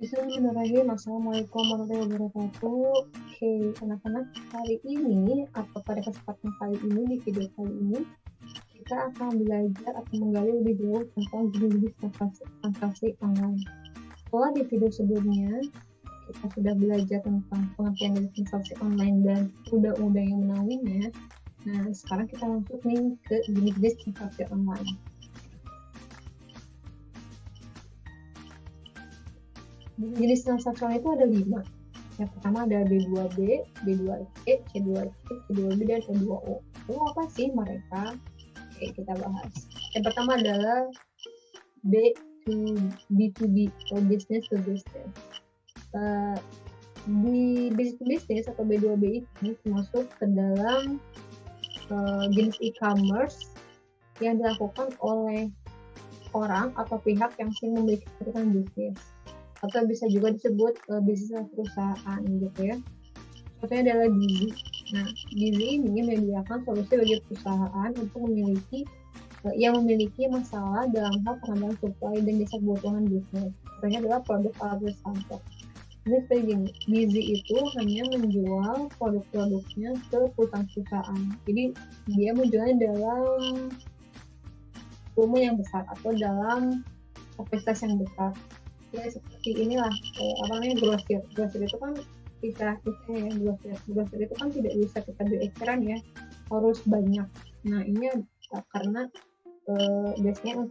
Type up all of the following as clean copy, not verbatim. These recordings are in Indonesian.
Bismillahirrahmanirrahim. Assalamualaikum warahmatullahi wabarakatuh. Oke, anak-anak, hari ini atau pada kesempatan kali ini, di video kali ini kita akan belajar atau menggali lebih jauh tentang jenis transaksi online. Setelah di video sebelumnya kita sudah belajar tentang pengertian dari transaksi online dan undang-undang yang menaunginya. Nah, sekarang kita masuk nih ke jenis-jenis transaksi online. Jenis transaksi online itu ada 5. Yang pertama ada B2B, B2C, C2C, C2B, dan C2O. Itu apa sih mereka? Oke, kita bahas. Yang pertama adalah B2B atau business to business. Di business to business atau B2B ini masuk ke dalam jenis e-commerce yang dilakukan oleh orang atau pihak yang ingin memiliki kepentingan bisnis, atau bisa juga disebut bisnis perusahaan gitu ya. Contohnya adalah Bizi. Nah, Bizi ini menyediakan solusi bagi perusahaan untuk yang memiliki masalah dalam hal pengadaan supply dan jasa kebutuhan bisnis. Contohnya adalah produk alat bersantai. Jadi seperti gini, Bizi itu hanya menjual produk-produknya ke perusahaan-perusahaan. Jadi dia menjualnya dalam volume yang besar atau dalam kapasitas yang besar. Ya seperti inilah grosir itu kan istilah-istilahnya ya. Grosir itu kan tidak bisa kita beli eceran ya, harus banyak. Nah ini karena biasanya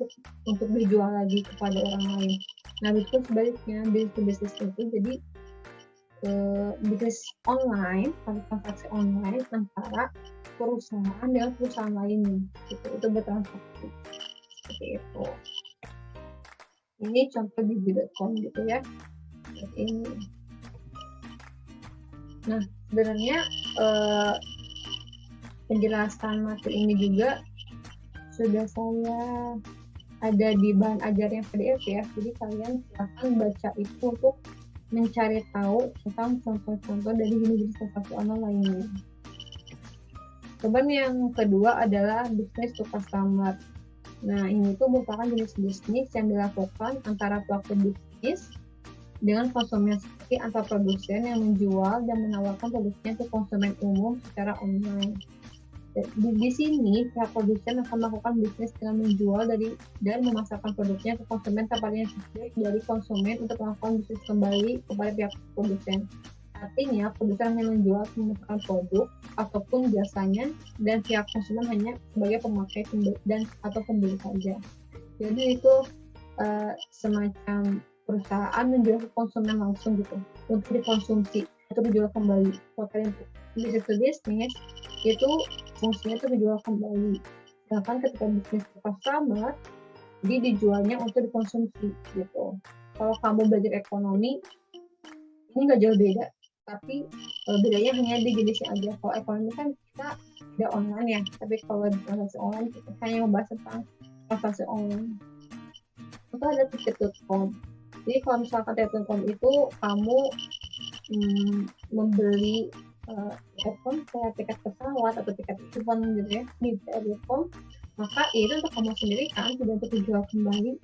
untuk dijual lagi kepada orang lain. Nah itu sebaliknya, bisnis itu jadi bisnis online atau transaksi online antara perusahaan dengan perusahaan lainnya gitu, itu bertransaksi seperti itu. Ini contoh di Bibi.com gitu ya. Ini. Nah, sebenarnya penjelasan materi ini juga sudah saya ada di bahan ajar yang PDF ya. Jadi kalian silahkan baca itu untuk mencari tahu tentang contoh-contoh dari jenis transaksi online lainnya. Kemudian yang kedua adalah business to customer. Nah, ini tuh merupakan jenis bisnis yang dilakukan antara pelaku bisnis dengan konsumen, seperti antar produsen yang menjual dan menawarkan produknya ke konsumen umum secara online. Di sini, pihak produsen akan melakukan bisnis dengan menjual dan memasarkan produknya ke konsumen tanpa adanya feedback dari konsumen untuk melakukan bisnis kembali kepada pihak produsen. Artinya, produsen hanya menjual memasarkan produk ataupun jasanya, dan pihak konsumen hanya sebagai pemakai atau pembeli saja. Jadi itu semacam perusahaan menjual ke konsumen langsung gitu, untuk dikonsumsi atau dijual kembali. Kalau bisnis to bisnis itu fungsinya itu dijual kembali. Sedangkan ketika bisnis to customer, jadi dijualnya untuk dikonsumsi gitu. Kalau kamu belajar ekonomi, ini nggak jauh beda. Tapi bedanya hanya di jenisnya aja. Kalau ekonomi kan kita tidak online ya, tapi kalau di transaksi online kita hanya membahas tentang transaksi online. Itu ada tiket.com. Jadi kalau misalkan tiket.com itu kamu membeli kayak tiket pesawat atau tiket event gitu ya di tiket.com, maka itu untuk kamu sendiri kan, tidak untuk dijual kembali.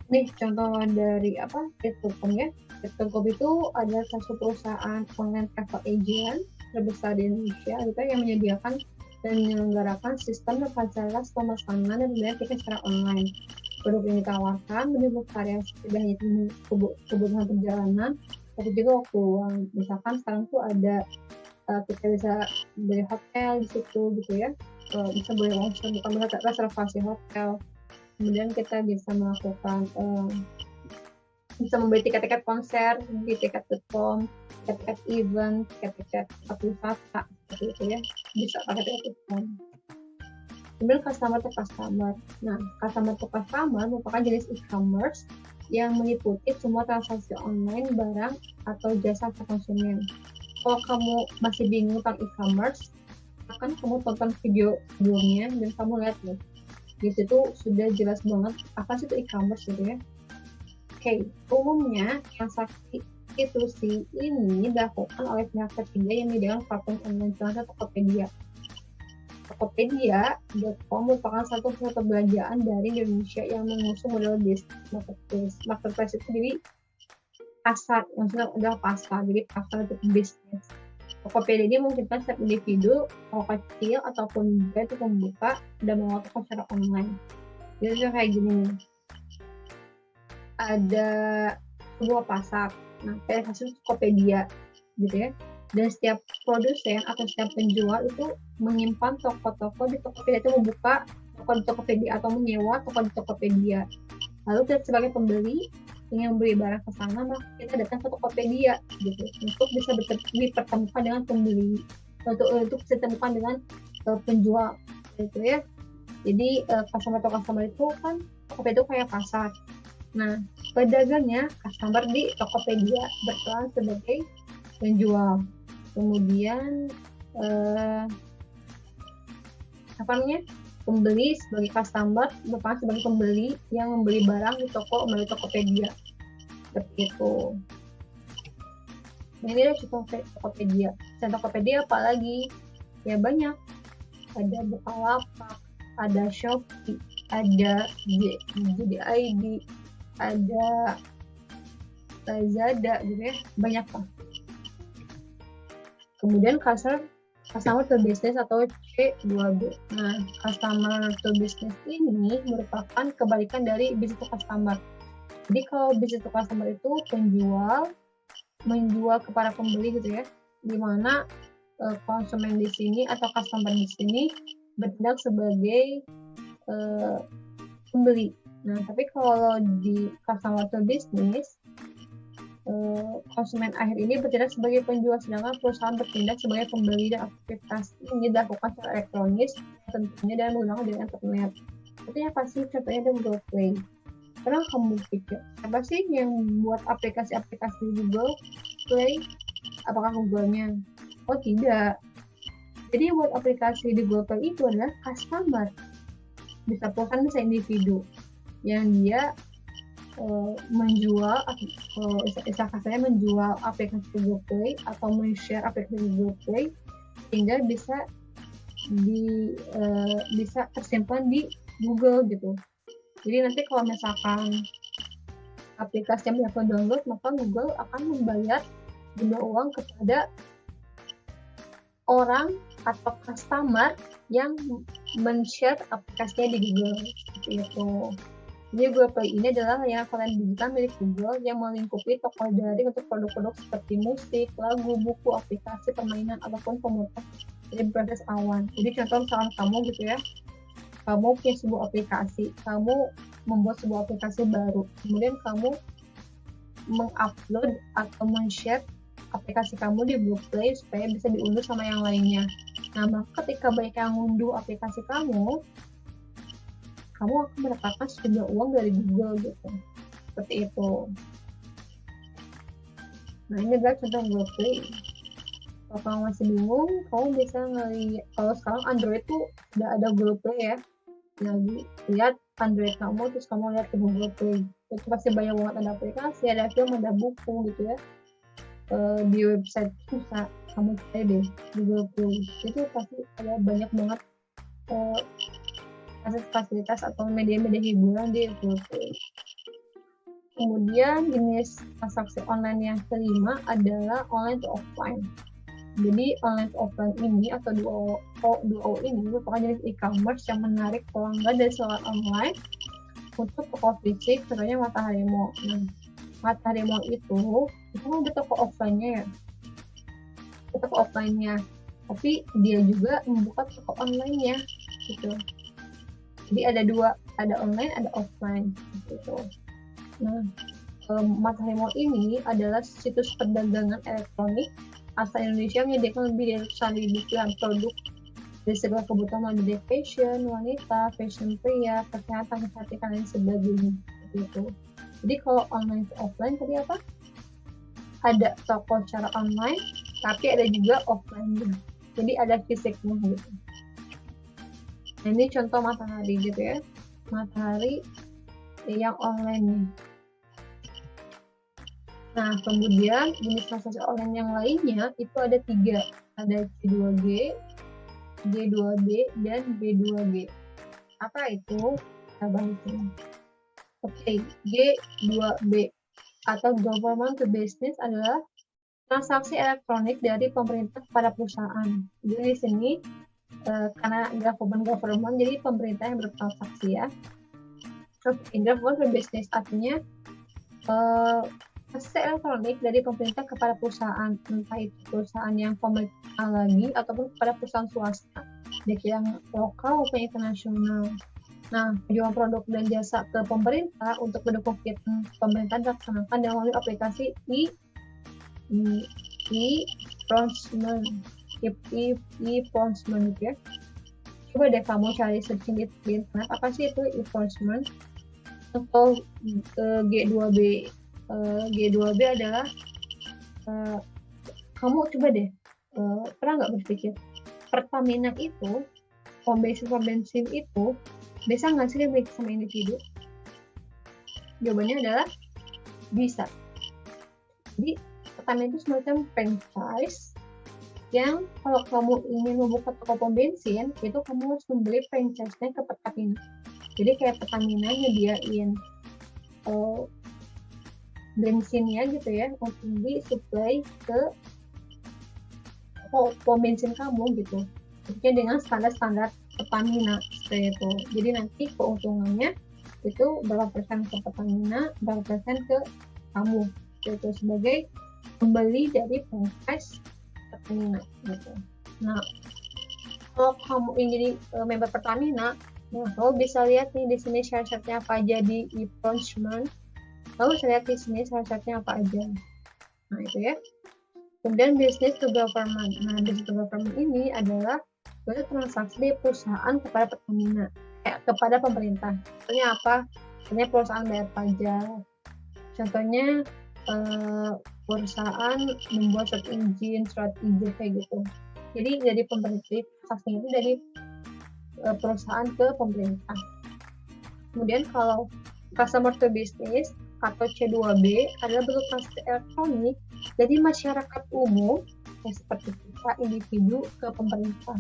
Nih contoh dari tiket.com ya. Tiket.com itu adalah satu perusahaan online travel agent terbesar di Indonesia gitu, yang menyediakan dan menyelenggarakan sistem dan fasilitas pemesanan dan pembelian tiket secara online. Produk yang ditawarkan menjadi variasi, tidak hanya kebutuhan perjalanan, tapi juga waktu luang. Misalkan sekarang tuh ada kita bisa beli hotel di situ gitu ya, bisa beli langsung, bukan reservasi hotel. Kemudian kita bisa melakukan bisa membeli tiket-tiket konser di tiket.com, tiket-tiket event, tiket-tiket wisata seperti itu ya, bisa pakai tiket.com. Kemudian customer to customer. Nah, customer to customer merupakan jenis e-commerce yang meliputi semua transaksi online barang atau jasa ke konsumen. Kalau kamu masih bingung tentang e-commerce, akan kamu tonton video sebelumnya dan kamu lihat nih, di situ sudah jelas banget apa sih itu e-commerce gitu ya. Oke, umumnya transaksi institusi ini dilakukan oleh pihak ketiga yang menyediakan platform online, contohnya Tokopedia. Tokopedia.com merupakan satu pusat perbelanjaan dari Indonesia yang mengusung model bisnis marketplace. Marketplace itu jadi pasar, maksudnya adalah pasar, jadi pasar untuk bisnis. Tokopedia ini memungkinkan setiap individu, mau kecil ataupun gede, itu membuka dan mengelola toko secara online. Jadi kayak gini nih, ada sebuah pasar, nah kayak hasil Tokopedia gitu ya, dan setiap produsen atau setiap penjual itu menyimpan toko-toko di Tokopedia, itu membuka toko di Tokopedia atau menyewa toko di Tokopedia. Lalu kita sebagai pembeli ingin membeli barang ke sana, maka kita datang ke Tokopedia gitu untuk bisa dipertemukan dengan pembeli, untuk bisa ditemukan dengan penjual gitu ya. Jadi customer itu kan Tokopedia itu kayak pasar. Nah, pedagangnya customer di Tokopedia berperan sebagai penjual. Kemudian pembeli sebagai customer berperan sebagai pembeli yang membeli barang di toko melalui Tokopedia. Seperti itu. Ini adalah contoh Tokopedia. Dan Tokopedia apalagi? Ya banyak. Ada Bukalapak, ada Shopee, ada JD.id, ada Lazada gitu ya. Banyak lah. Kemudian customer to business atau C2B. Nah, customer to business ini merupakan kebalikan dari business to customer. Jadi kalau business to customer itu penjual menjual kepada pembeli gitu ya, di mana konsumen di sini atau customer di sini bertindak sebagai pembeli. Nah, tapi kalau di customer to business, konsumen akhir ini bertindak sebagai penjual, sedangkan perusahaan bertindak sebagai pembeli, dan aktivitas ini dilakukan secara elektronis tentunya dan menggunakan jaringan internet. Seperti apa sih? Contohnya ada Google Play. Pernah kamu pikir apa sih yang buat aplikasi-aplikasi di Google Play? Apakah Google-nya? Oh tidak. Jadi buat aplikasi di Google Play itu adalah customer, bisa perusahaan, bisa individu yang dia menjual, istilah kasarnya menjual aplikasi Google Play atau men-share aplikasi Google Play sehingga bisa tersimpan di Google gitu. Jadi nanti kalau misalkan aplikasi yang bisa download, maka Google akan membayar jumlah uang kepada orang atau customer yang men-share aplikasinya di Google. Seperti itu. Jadi Google Play ini adalah layanan konten digital milik Google yang melingkupi toko daring untuk produk-produk seperti musik, lagu, buku, aplikasi, permainan, ataupun komunitas dari proses awan. Jadi contoh misalkan kamu gitu ya, kamu punya sebuah aplikasi, kamu membuat sebuah aplikasi baru, kemudian kamu mengupload atau men-share aplikasi kamu di Google Play supaya bisa diunduh sama yang lainnya. Nah, maka ketika banyak yang mengunduh aplikasi kamu akan mendapatkan sejumlah uang dari Google gitu. Seperti itu. Nah, ini adalah contoh Google Play. Kalau kamu masih bingung, kamu bisa ngelihat, kalau sekarang Android tuh udah ada Google Play ya. Lagi lihat Android kamu, terus kamu lihat ke Google Play, itu pasti banyak banget, ada aplikasi, ada film, ada buku gitu ya. Di website bisa kamu cari deh Google Play, itu pasti ada banyak banget fasilitas atau media-media hiburan di Google Play. Kemudian jenis transaksi online yang kelima adalah online to offline. Jadi online to offline ini atau 2O ini merupakan jenis e-commerce yang menarik pelanggan dari seluruh online untuk toko fisik, contohnya Matahari Mall. Nah, Matahari Mall itu kan ada toko offline-nya ya, toko offline-nya, tapi dia juga membuka toko online-nya gitu. Jadi ada dua, ada online, ada offline gitu. Nah, Matahari Mall ini adalah situs perdagangan elektronik asal Indonesia menyediakan lebih dari 100.000 pilihan produk dari segala kebutuhan, mulai dari fashion, wanita, fashion pria, kesehatan, kecantikan, dan sebagainya. Gitu. Jadi kalau online to offline tadi apa? Ada toko secara online, tapi ada juga offline-nya. Jadi ada fisiknya gitu. Nah, ini contoh Matahari gitu ya. Matahari yang online nih. Nah, kemudian jenis transaksi online yang lainnya itu ada 3. Ada C2G, G2B, dan B2G. Apa itu? Kita bahas ini. Oke, G2B atau Government to Business adalah transaksi elektronik dari pemerintah kepada perusahaan. Jadi di sini karena government, jadi pemerintah yang bertransaksi ya. Oke, Government to Business artinya transaksi elektronik dari pemerintah kepada perusahaan, entah itu perusahaan yang pemerintah lagi ataupun kepada perusahaan swasta, baik yang lokal maupun internasional. Nah, penjualan produk dan jasa ke pemerintah untuk mendukung kegiatan pemerintah dilaksanakan dengan melalui aplikasi e-procurement gitu ya. Coba deh kamu cari searching di internet, apa sih itu e-procurement atau G2B. G2B adalah kamu coba deh pernah nggak berpikir Pertamina itu pom bensin itu bisa nggak sih dimiliki sama individu? Jawabannya adalah bisa. Jadi Pertamina itu semacam franchise yang kalau kamu ingin membuka toko pom bensin itu kamu harus membeli franchise-nya ke Pertamina. Jadi kayak Pertamina nyediain bensinnya gitu ya untuk disuplai ke pom bensin kamu gitu. Tentunya dengan standar Pertamina seperti itu. Jadi nanti keuntungannya itu berapa persen ke Pertamina, berapa persen ke kamu gitu sebagai pembeli dari franchise Pertamina gitu. Nah, kalau kamu ingin jadi member Pertamina, nah kamu bisa lihat nih di sini syarat-syaratnya apa aja di e-procurement. Lalu saya lihat di sini syarat-syaratnya apa aja. Nah itu ya. Kemudian business to government. Nah business to government ini adalah transaksi dari perusahaan kepada Pertamina, kepada pemerintah. Contohnya apa? Contohnya perusahaan bayar pajak. Contohnya perusahaan membuat surat izin kayak gitu. Jadi dari pemerintah, transaksinya itu dari perusahaan ke pemerintah. Kemudian kalau customer to business atau C2B adalah bentuk transaksi elektronik dari masyarakat umum yang seperti kita individu ke pemerintah.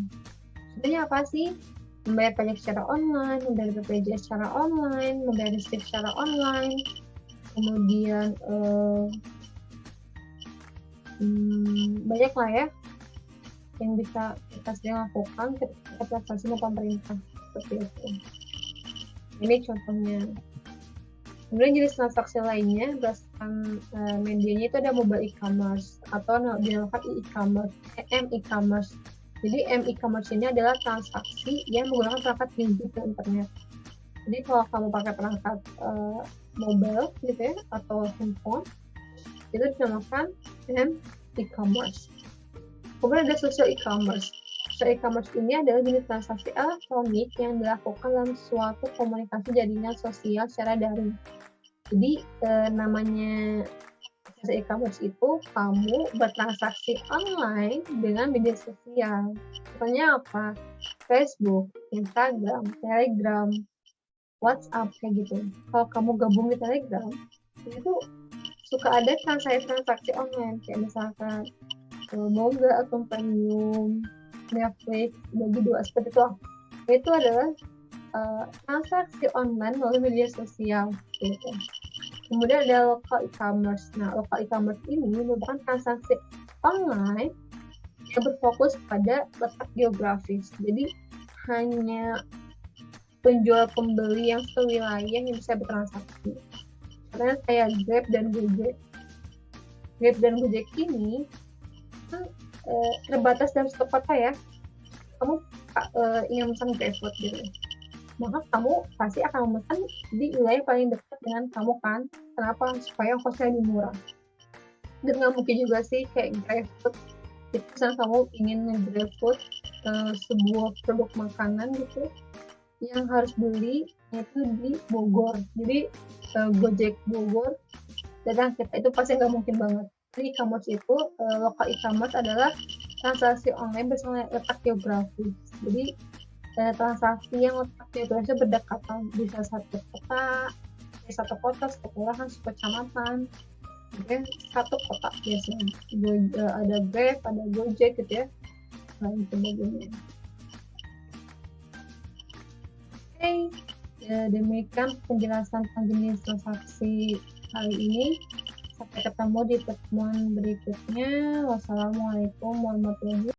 Sebenarnya apa sih? Membayar pajak secara online, membayar BPJS secara online, membayar listrik secara online, kemudian banyak lah ya yang bisa kita sering lakukan ketika transaksi dengan pemerintah seperti itu. Ini contohnya. Kemudian jenis transaksi lainnya berdasarkan medianya itu ada mobile e-commerce atau dinamakan e-commerce, m-e-commerce. Jadi m-e-commerce ini adalah transaksi yang menggunakan perangkat digital internet. Jadi kalau kamu pakai perangkat mobile gitu ya atau handphone, itu dinamakan m-e-commerce. Kemudian ada social e-commerce. Social e-commerce ini adalah jenis transaksi elektronik yang dilakukan dalam suatu komunikasi jaringan sosial secara daring. Jadi namanya social e-commerce itu kamu bertransaksi online dengan media sosial. Contohnya apa? Facebook, Instagram, Telegram, WhatsApp kayak gitu. Kalau kamu gabung di Telegram, itu suka ada transaksi online kayak misalkan Moga atau Premium, Netflix, bagi dua seperti itu. Itu adalah transaksi online melalui media sosial gitu. Kemudian ada local e-commerce. Nah, local e-commerce ini merupakan transaksi online yang berfokus pada letak geografis. Jadi hanya penjual pembeli yang sewilayah yang bisa bertransaksi. Karena kayak Grab dan Gojek. Grab dan Gojek ini terbatas dalam satu kota ya. Kamu ingin memesan GrabFood gitu, maka kamu pasti akan memesan di wilayah paling dekat dengan kamu kan. Kenapa? Supaya ongkosnya lebih murah. Dan nggak mungkin juga sih kayak GrabFood itu misalnya kamu ingin nge-GrabFood sebuah produk makanan gitu yang harus beli itu di Bogor. Jadi Gojek Bogor datang kita itu pasti nggak mungkin banget. Jadi e-commerce itu local e-commerce adalah transaksi online bersama letak geografis. Jadi transaksi yang letak geografisnya berdekatan, bisa satu kota, satu kelurahan, satu kecamatan, dan satu kota biasanya. Ada Grab, ada Gojek gitu ya, dan sebagainya. Ya, demikian penjelasan tentang jenis transaksi kali ini. Sampai ketemu di pertemuan berikutnya. Wassalamualaikum warahmatullahi